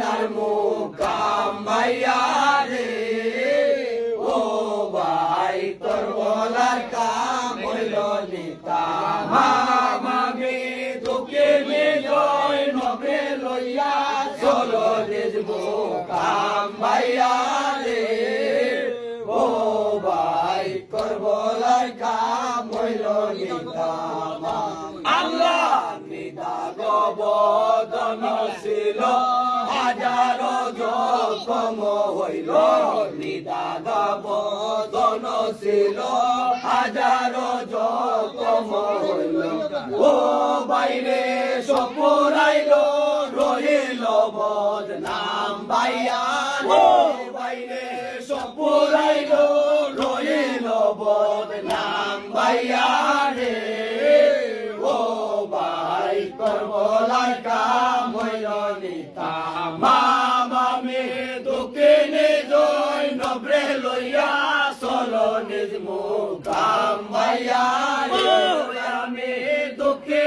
মদিনার মুকাম ভাইয়া রে ও ভাই তোর বলার কাম হইল নিতাম আমি তোকে বিজয় নবে লইয়া চলো নিজ মুকাম ভাইয়া রে ও ভাই তোর বলার কাম হইল নিতাম আল্লাহ নিদাগ বদন ছিল হাজারো জখম হইল নিদাগ বদন ছিল হাজারো জখম হইল ও বাইরে সপুরাইল রহিল বদনাম ভাইয়া ও বাইরে সপুরাইল রহিল বদনাম ভাইয়া রে ও ভাই করবলার কাম হইল নিতাম আমি তোকে জয় নবরে লইয়া চলো নিজ মুকাম ভাইয়া আমি তোকে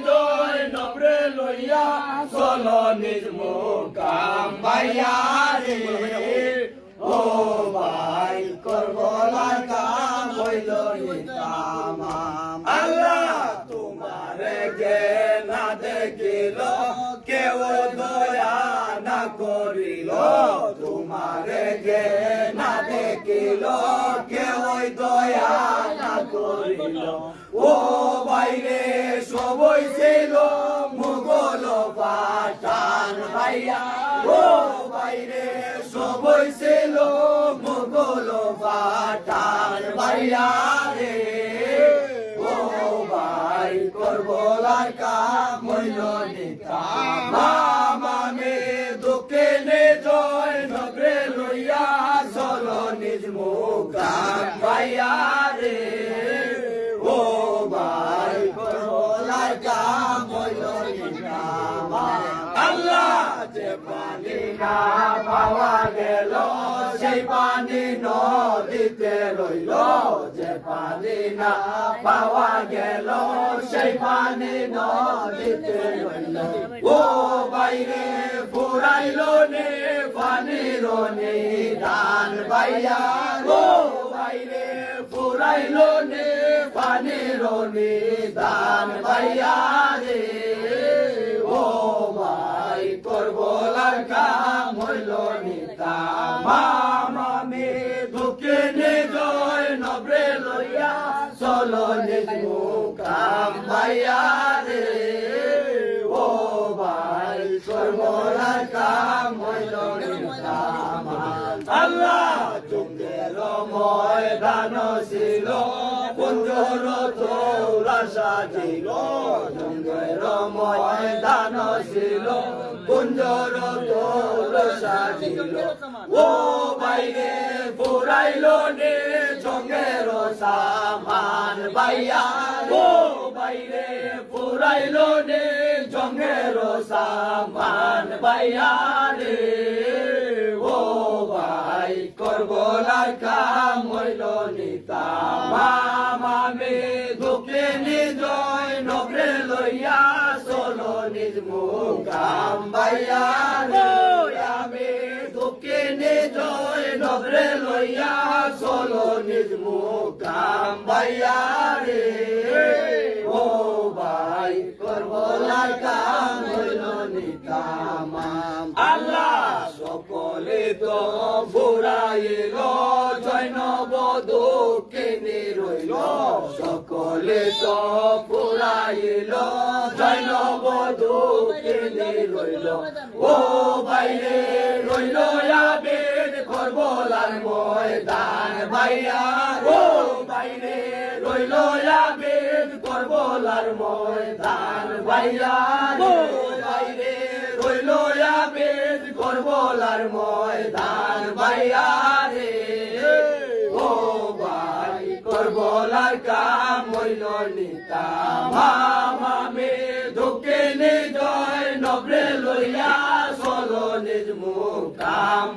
জয় নবরে লইয়া চলো নিজ মুকাম ভাইয়া রে ও ভাই করবলার কাম হইল নিতাম আল্লাহ তোমার গে না দেখিল কেউ দয়া না করিল তোমার গে না দেখিল কেউ দয়া না করিল ও বাইরে সবই ছিল মুঘল পাঠান ভাইয়া ও বাইরে সবই ছিল মুঘল পাঠান ভাইয়া রে ও ভাই করবলার কাম হইল নিতাম আমি দুঃখে জয় নগরে লইয়া চলো নিজ মুকাম ভাইয়া রে ও ভাই করবলার কাম হইল নিতাম আল্লাহ যে পানি না পাওয়া গেল সেই পানি নদীতে রইল যে পানি না পাওয়া গেল সেই পানি নদীতে রইল ও বাইরে ফুরাইল নে পানির নিদান ভাইয়া ও বাইরে ফুরাইল নে পানির নিদান ভাইয়া রে ও ভাই করবলার কাম হইল নিতাম আমি দুঃখে জয় নবরে লইয়া চলো নিজ মুকাম ভাইয়া রে ও ভাই করবলার কাম হইল নিতাম আল্লাহ যুগের ময়দান ছিল কুঞ্জর তোরা সাজিল যুগের ময়দান ছিল কুঞ্জর তোরা সাজিল ও বাইরে ফুরাইল নে জঙ্গের সামান ভাইয়া ও বাইরে ফুরাইল নে জঙ্গের সামান ভাইয়া রে ও ভাই করবলার কাম হইল নিতাম আমি দুঃখে জয় নগরে লইয়া চলো নিজ মুকাম ভাইয়া রে আমি দুঃখে জয় নগরে লইয়া চলো নিজ মুকাম ভাইয়া রে ও ভাই করবলার কাম হইল নিতাম আল্লাহ সকলে তো ফুরাইল জৈনব দুঃখে রইল সকলে তো ফুরাইল জৈনব দুঃখে রইল ও বাইরে রইল আবেদ করবলার ময়দান ভাইয়া ও বাইরে রইল আবেদ করবলার ময়দান ভাইয়া ও বাইরে রইল আবেদ করবলার ময়দান ভাইয়া রে ও ভাই করবলার কাম হইল নিতাম আমি দুঃখে জয় নবরে লইয়া চলো নিজ মুকাম